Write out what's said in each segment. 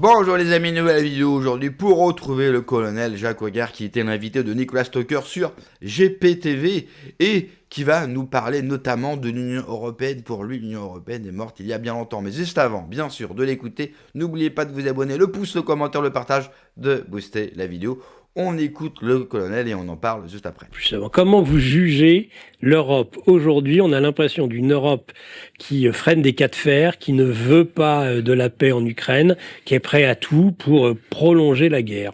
Bonjour les amis, nouvelle vidéo aujourd'hui pour retrouver le colonel Jacques Hoggard qui était l'invité de Nicolas Stocker sur GPTV et qui va nous parler notamment de l'Union Européenne. Pour lui, l'Union Européenne est morte il y a bien longtemps. Mais juste avant, bien sûr, de l'écouter, n'oubliez pas de vous abonner, le pouce, le commentaire, le partage, de booster la vidéo. On écoute le colonel et on en parle juste après. Justement, comment vous jugez l'Europe aujourd'hui? On a l'impression d'une Europe qui freine des cas de fer, qui ne veut pas de la paix en Ukraine, qui est prêt à tout pour prolonger la guerre.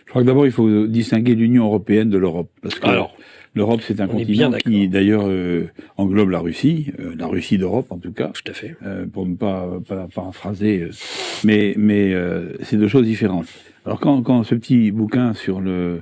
Je crois que d'abord, il faut distinguer l'Union européenne de l'Europe. Parce que l'Europe, c'est un continent qui, d'ailleurs, englobe la Russie d'Europe, en tout cas. Tout à fait. Pour ne pas paraphraser. Mais c'est deux choses différentes. Alors, quand ce petit bouquin sur le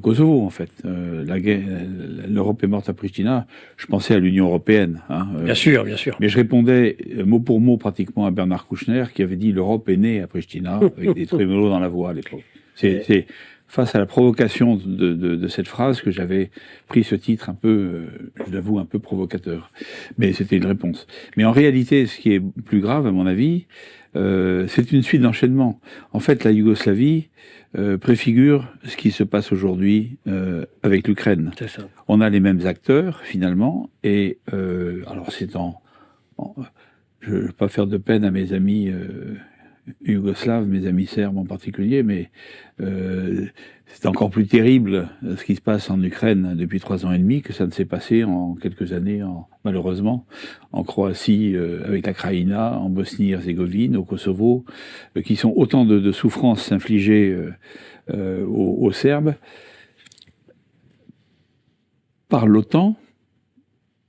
Kosovo, en fait, l'Europe est morte à Pristina, je pensais à l'Union européenne. Bien sûr, bien sûr. Mais je répondais mot pour mot pratiquement à Bernard Kouchner, qui avait dit l'Europe est née à Pristina, avec des trémolos dans la voix à l'époque. C'est face à la provocation de cette phrase que j'avais pris ce titre un peu, je l'avoue, un peu provocateur. Mais c'était une réponse. Mais en réalité, ce qui est plus grave, à mon avis, c'est une suite d'enchaînements. En fait, la Yougoslavie préfigure ce qui se passe aujourd'hui avec l'Ukraine. C'est ça. On a les mêmes acteurs, finalement, et alors c'est je ne veux pas faire de peine à mes amis yougoslaves, mes amis serbes en particulier, mais c'est encore plus terrible ce qui se passe en Ukraine depuis 3 ans et demi que ça ne s'est passé en quelques années, malheureusement, en Croatie avec la Krajina, en Bosnie-Herzégovine, au Kosovo, qui sont autant de souffrances infligées aux Serbes par l'OTAN,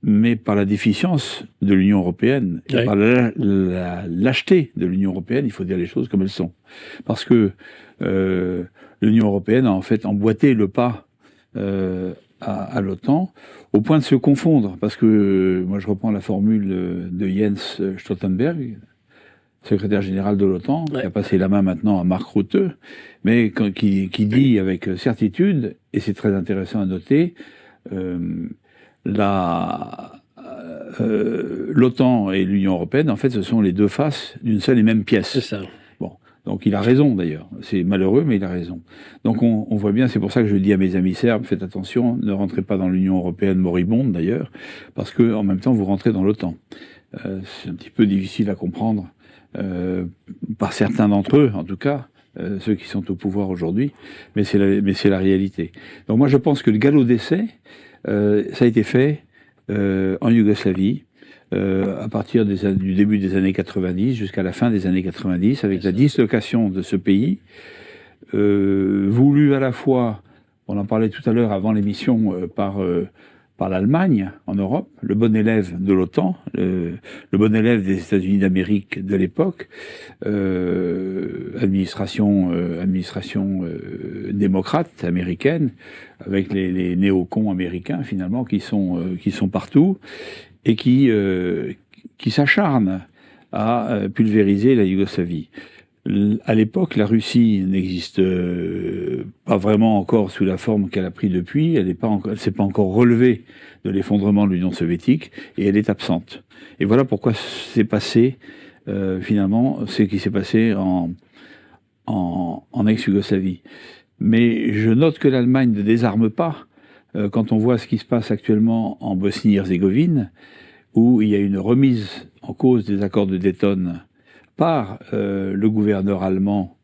mais par la déficience de l'Union européenne, et par la lâcheté de l'Union européenne, il faut dire les choses comme elles sont. Parce que l'Union européenne a en fait emboîté le pas à l'OTAN, au point de se confondre. Parce que, moi je reprends la formule de Jens Stoltenberg, secrétaire général de l'OTAN, qui a passé la main maintenant à Mark Rutte, mais qui dit avec certitude, et c'est très intéressant à noter, l'OTAN et l'Union européenne, en fait, ce sont les deux faces d'une seule et même pièce. C'est ça. Bon, donc il a raison d'ailleurs. C'est malheureux, mais il a raison. Donc on voit bien, c'est pour ça que je dis à mes amis serbes, faites attention, ne rentrez pas dans l'Union européenne moribonde d'ailleurs, parce que en même temps vous rentrez dans l'OTAN. C'est un petit peu difficile à comprendre par certains d'entre eux, en tout cas. Ceux qui sont au pouvoir aujourd'hui, mais c'est la réalité. Donc moi je pense que le galop d'essai, ça a été fait en Yougoslavie à partir du début des années 90 jusqu'à la fin des années 90, avec la dislocation de ce pays, voulu à la fois, on en parlait tout à l'heure avant l'émission, par l'Allemagne en Europe, le bon élève de l'OTAN, le bon élève des États-Unis d'Amérique de l'époque, administration démocrate américaine, avec les néocons américains finalement qui sont partout et qui s'acharnent à pulvériser la Yougoslavie. À l'époque, la Russie n'existe pas vraiment encore sous la forme qu'elle a pris depuis. Elle s'est pas encore relevée de l'effondrement de l'Union soviétique et elle est absente. Et voilà pourquoi s'est passé finalement ce qui s'est passé en ex-Yougoslavie. Mais je note que l'Allemagne ne désarme pas quand on voit ce qui se passe actuellement en Bosnie-Herzégovine, où il y a une remise en cause des accords de Dayton par le gouverneur allemand,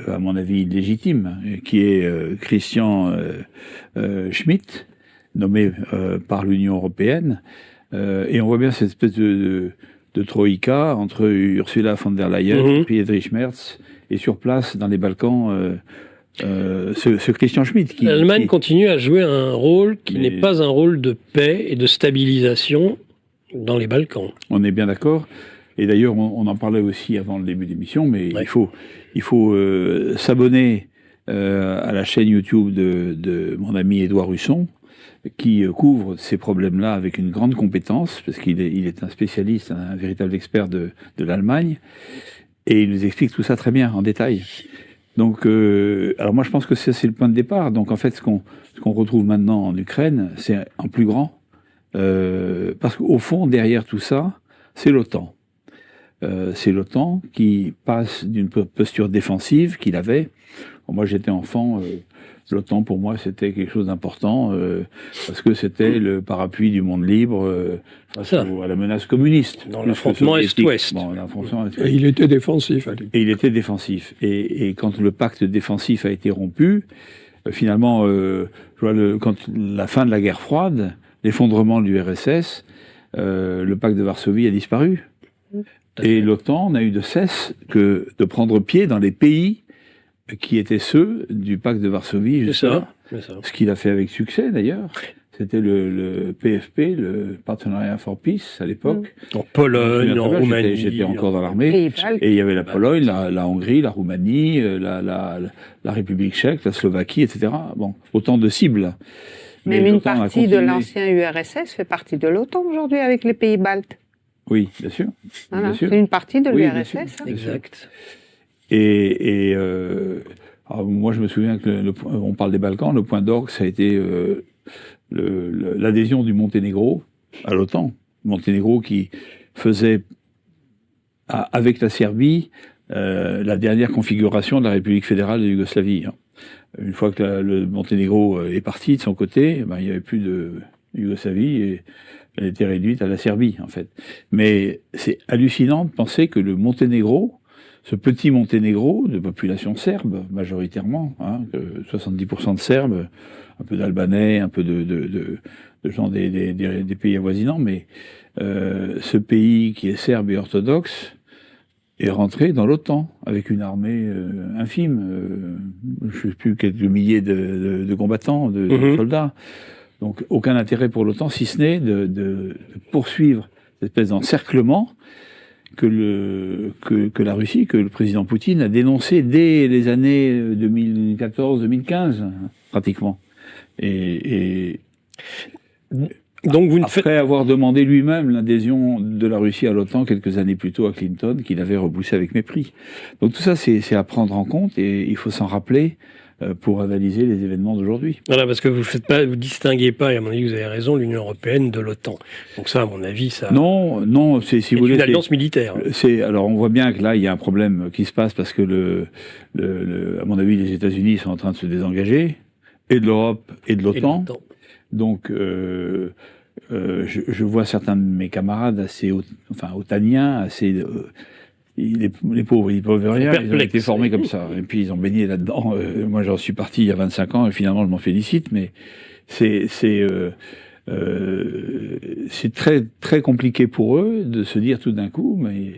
à mon avis légitime, qui est Christian Schmitt, nommé par l'Union européenne. Et on voit bien cette espèce de troïka entre Ursula von der Leyen, Friedrich Merz, et sur place, dans les Balkans, ce Christian Schmitt. L'Allemagne continue à jouer un rôle qui n'est pas un rôle de paix et de stabilisation dans les Balkans. On est bien d'accord. Et d'ailleurs, on en parlait aussi avant le début de l'émission, mais il faut s'abonner à la chaîne YouTube de mon ami Édouard Husson, qui couvre ces problèmes-là avec une grande compétence, parce qu'il est un spécialiste, un véritable expert de l'Allemagne, et il nous explique tout ça très bien, en détail. Donc, alors moi je pense que c'est le point de départ. Donc en fait, ce qu'on retrouve maintenant en Ukraine, c'est en plus grand, parce qu'au fond, derrière tout ça, c'est l'OTAN. c'est l'OTAN qui passe d'une posture défensive qu'il avait. Bon, moi, j'étais enfant, l'OTAN pour moi c'était quelque chose d'important parce que c'était le parapluie du monde libre face à la menace communiste. Dans l'affrontement Est-Ouest. Bon, l'affrontement Et il était défensif. Et il était défensif. Et quand le pacte défensif a été rompu, finalement, quand la fin de la guerre froide, l'effondrement de l'URSS, le pacte de Varsovie a disparu. Et l'OTAN n'a eu de cesse que de prendre pied dans les pays qui étaient ceux du pacte de Varsovie jusque-là. Ce qu'il a fait avec succès d'ailleurs. C'était le PFP, le Partenariat for Peace à l'époque. En Pologne, en Roumanie. J'étais encore dans l'armée. Et il y avait la Pologne, la Hongrie, la Roumanie, la République tchèque, la Slovaquie, etc. Bon, autant de cibles. Même une partie de l'ancien URSS fait partie de l'OTAN aujourd'hui avec les pays baltes. Oui, bien sûr. Voilà, c'est une partie de l'URSS. Exact. Alors moi, je me souviens que on parle des Balkans, le point d'orgue, ça a été l'adhésion du Monténégro à l'OTAN. Monténégro qui faisait, avec la Serbie, la dernière configuration de la République fédérale de Yougoslavie. Une fois que le Monténégro est parti de son côté, il n'y avait plus de Yougoslavie et elle était réduite à la Serbie, en fait. Mais c'est hallucinant de penser que le Monténégro, ce petit Monténégro de population serbe, majoritairement, 70% de Serbes, un peu d'Albanais, un peu de gens des pays avoisinants, mais ce pays qui est serbe et orthodoxe est rentré dans l'OTAN avec une armée infime, je ne sais plus, quelques milliers de combattants, de soldats. Donc aucun intérêt pour l'OTAN, si ce n'est de poursuivre cette espèce d'encerclement que la Russie, que le président Poutine a dénoncé dès les années 2014-2015, pratiquement. Donc après avoir demandé lui-même l'adhésion de la Russie à l'OTAN quelques années plus tôt à Clinton, qu'il avait repoussé avec mépris. Donc tout ça, c'est à prendre en compte et il faut s'en rappeler pour analyser les événements d'aujourd'hui. Voilà, parce que vous distinguez pas, et à mon avis, vous avez raison, l'Union européenne de l'OTAN. Donc ça, à mon avis, ça... Non, c'est, si vous voulez... une alliance militaire. Alors on voit bien que là, il y a un problème qui se passe parce que, à mon avis, les États-Unis sont en train de se désengager, et de l'Europe et de l'OTAN. Donc, je vois certains de mes camarades assez otaniens, assez... les pauvres, ils peuvent rien, ils ont été formés comme ça. Et puis ils ont baigné là-dedans. Moi, j'en suis parti il y a 25 ans et finalement, je m'en félicite. Mais c'est très, très compliqué pour eux de se dire tout d'un coup, mais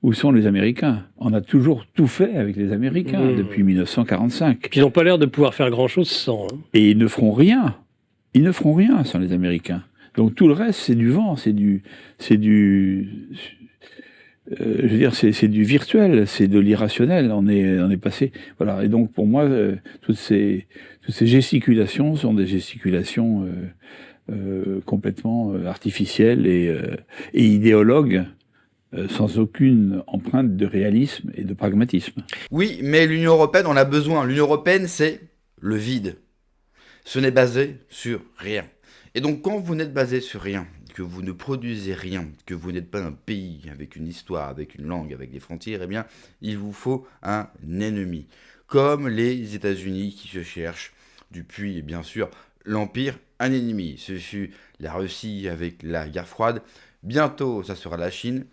où sont les Américains ? On a toujours tout fait avec les Américains depuis 1945. Puis ils n'ont pas l'air de pouvoir faire grand-chose sans. Et ils ne feront rien. Ils ne feront rien sans les Américains. Donc tout le reste, c'est du vent, c'est du virtuel, c'est de l'irrationnel. On est passé, voilà. Et donc pour moi, toutes ces gesticulations sont des gesticulations complètement artificielles et idéologues, sans aucune empreinte de réalisme et de pragmatisme. Oui, mais l'Union européenne, on a besoin. L'Union européenne, c'est le vide. Ce n'est basé sur rien. Et donc quand vous n'êtes basé sur rien, que vous ne produisez rien, que vous n'êtes pas un pays avec une histoire, avec une langue, avec des frontières, eh bien, il vous faut un ennemi. Comme les États-Unis qui se cherchent depuis, bien sûr, l'Empire, un ennemi. Ce fut la Russie avec la guerre froide. Bientôt, ça sera la Chine.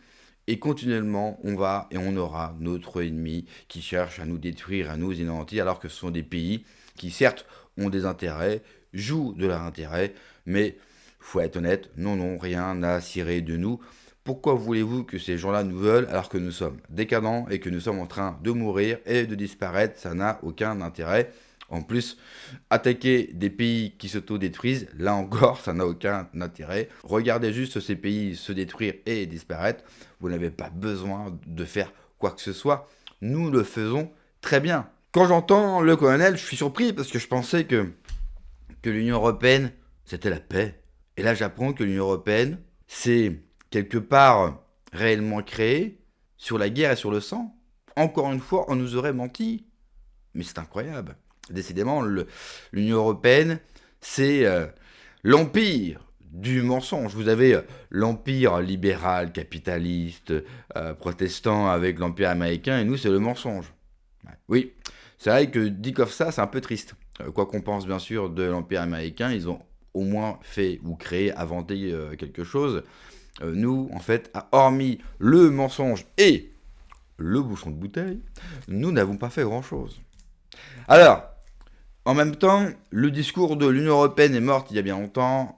Et continuellement, on va et on aura notre ennemi qui cherche à nous détruire, à nous anéantir, alors que ce sont des pays qui, certes, ont des intérêts, jouent de leur intérêt, mais... faut être honnête, non, rien n'a cirer de nous. Pourquoi voulez-vous que ces gens-là nous veulent alors que nous sommes décadents et que nous sommes en train de mourir et de disparaître? Ça n'a aucun intérêt. En plus, attaquer des pays qui s'auto-détruisent, là encore, ça n'a aucun intérêt. Regardez juste ces pays se détruire et disparaître. Vous n'avez pas besoin de faire quoi que ce soit. Nous le faisons très bien. Quand j'entends le colonel, je suis surpris parce que je pensais que l'Union européenne, c'était la paix. Et là, j'apprends que l'Union européenne, c'est quelque part réellement créée sur la guerre et sur le sang. Encore une fois, on nous aurait menti. Mais c'est incroyable. Décidément, l'Union européenne, c'est l'empire du mensonge. Vous avez l'empire libéral, capitaliste, protestant avec l'empire américain, et nous, c'est le mensonge. Oui, c'est vrai que dit comme ça, c'est un peu triste. Quoi qu'on pense bien sûr de l'empire américain, ils ont au moins fait ou créé, inventé quelque chose. Nous, en fait, hormis le mensonge et le bouchon de bouteille, nous n'avons pas fait grand-chose. Alors, en même temps, le discours de l'Union européenne est morte il y a bien longtemps.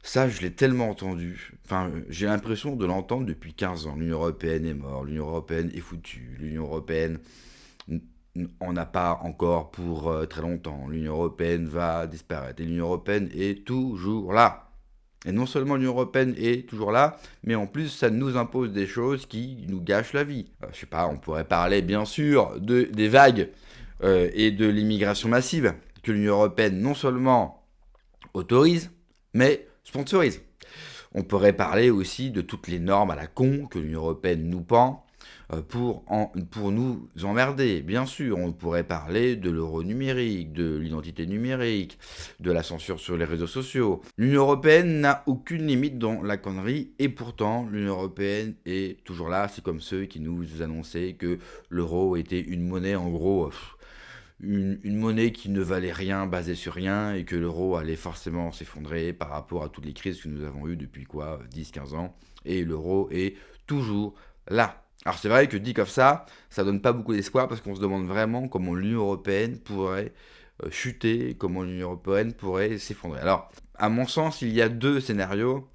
Ça, je l'ai tellement entendu. Enfin, j'ai l'impression de l'entendre depuis 15 ans. L'Union européenne est morte, l'Union européenne est foutue, l'Union européenne, on n'a pas encore pour très longtemps. L'Union européenne va disparaître. Et l'Union européenne est toujours là. Et non seulement l'Union européenne est toujours là, mais en plus, ça nous impose des choses qui nous gâchent la vie. Je sais pas, on pourrait parler bien sûr des vagues et de l'immigration massive que l'Union européenne non seulement autorise, mais sponsorise. On pourrait parler aussi de toutes les normes à la con que l'Union européenne nous pend pour nous emmerder. Bien sûr, on pourrait parler de l'euro numérique, de l'identité numérique, de la censure sur les réseaux sociaux. L'Union européenne n'a aucune limite dans la connerie, et pourtant l'Union européenne est toujours là. C'est comme ceux qui nous annonçaient que l'euro était une monnaie, en gros, une monnaie qui ne valait rien, basée sur rien, et que l'euro allait forcément s'effondrer par rapport à toutes les crises que nous avons eues depuis 10-15 ans. Et l'euro est toujours là. Alors c'est vrai que dit comme ça donne pas beaucoup d'espoir, parce qu'on se demande vraiment comment l'Union européenne pourrait chuter, comment l'Union européenne pourrait s'effondrer. Alors, à mon sens, il y a 2 scénarios.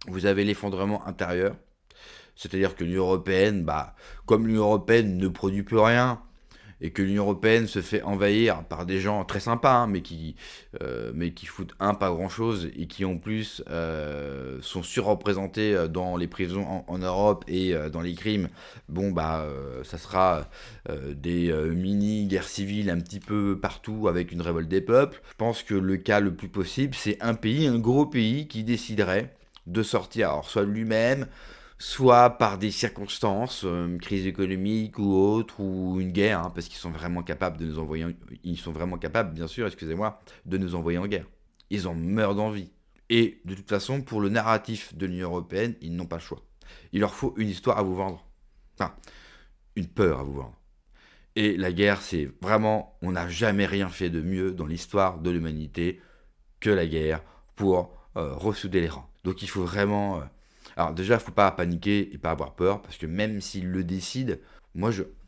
Vous avez l'effondrement intérieur, c'est-à-dire que l'Union européenne, comme l'Union européenne ne produit plus rien, et que l'Union européenne se fait envahir par des gens très sympas, mais qui foutent pas grand-chose, et qui en plus sont surreprésentés dans les prisons en Europe et dans les crimes, ça sera des mini-guerres civiles un petit peu partout avec une révolte des peuples. Je pense que le cas le plus possible, c'est un gros pays qui déciderait de sortir, alors soit de lui-même, soit par des circonstances, une crise économique ou autre, ou une guerre, parce qu'ils sont vraiment capables de nous envoyer, bien sûr, de nous envoyer en guerre. Ils en meurent d'envie. Et de toute façon, pour le narratif de l'Union européenne, ils n'ont pas le choix. Il leur faut une histoire à vous vendre. Enfin, une peur à vous vendre. Et la guerre, c'est vraiment, on n'a jamais rien fait de mieux dans l'histoire de l'humanité que la guerre pour ressouder les rangs. Donc il faut vraiment... Alors déjà, il ne faut pas paniquer et pas avoir peur, parce que même s'ils le décident,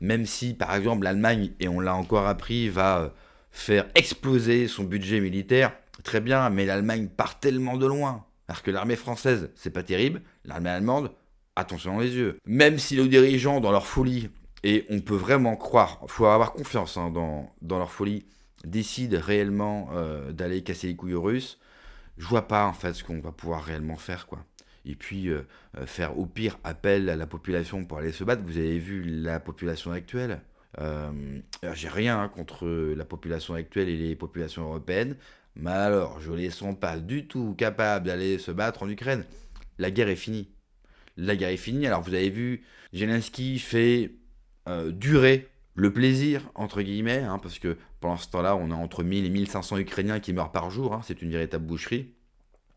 même si par exemple l'Allemagne, et on l'a encore appris, va faire exploser son budget militaire, très bien, mais l'Allemagne part tellement de loin. Alors que l'armée française, c'est pas terrible, l'armée allemande, attention dans les yeux. Même si nos dirigeants, dans leur folie, et on peut vraiment croire, il faut avoir confiance dans leur folie, décident réellement d'aller casser les couilles aux Russes, je vois pas en fait ce qu'on va pouvoir réellement faire, quoi. Et puis faire au pire appel à la population pour aller se battre. Vous avez vu la population actuelle. J'ai rien contre la population actuelle et les populations européennes, mais alors je les sens pas du tout capables d'aller se battre en Ukraine. La guerre est finie. Alors vous avez vu, Zelensky fait durer le plaisir, entre guillemets, parce que pendant ce temps-là, on a entre 1000 et 1500 Ukrainiens qui meurent par jour. C'est une véritable boucherie.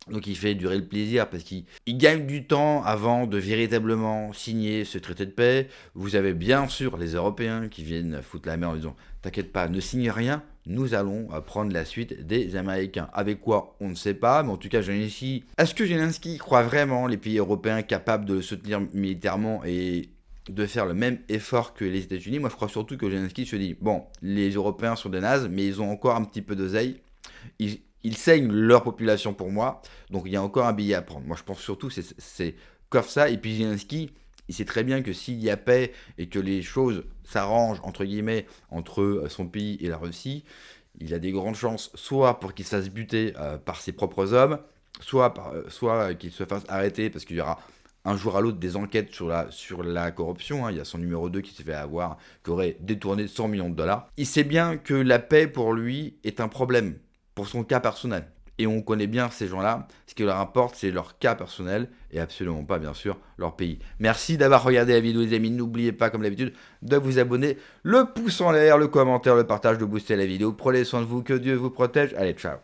Donc il fait durer le plaisir parce qu'il gagne du temps avant de véritablement signer ce traité de paix. Vous avez bien sûr les Européens qui viennent foutre la mer en disant « T'inquiète pas, ne signe rien, nous allons prendre la suite des Américains. » Avec quoi, on ne sait pas, mais en tout cas, Zelensky... Est-ce que Zelensky croit vraiment les pays européens capables de le soutenir militairement et de faire le même effort que les États-Unis? Moi, je crois surtout que Zelensky se dit « Bon, les Européens sont des nazes, mais ils ont encore un petit peu d'oseille. Ils saignent leur population pour moi, donc il y a encore un billet à prendre. » Moi, je pense surtout que c'est comme ça. Et puis Zelensky, il sait très bien que s'il y a paix et que les choses s'arrangent, entre guillemets, entre son pays et la Russie, il a des grandes chances, soit pour qu'il se fasse buter par ses propres hommes, soit qu'il se fasse arrêter, parce qu'il y aura un jour à l'autre des enquêtes sur la corruption. Il y a son numéro 2 qui s'est fait avoir, qui aurait détourné 100 millions de dollars. Il sait bien que la paix, pour lui, est un problème, pour son cas personnel. Et on connaît bien ces gens-là. Ce qui leur importe, c'est leur cas personnel et absolument pas, bien sûr, leur pays. Merci d'avoir regardé la vidéo, les amis. N'oubliez pas, comme d'habitude, de vous abonner. Le pouce en l'air, le commentaire, le partage, de booster la vidéo. Prenez soin de vous, que Dieu vous protège. Allez, ciao.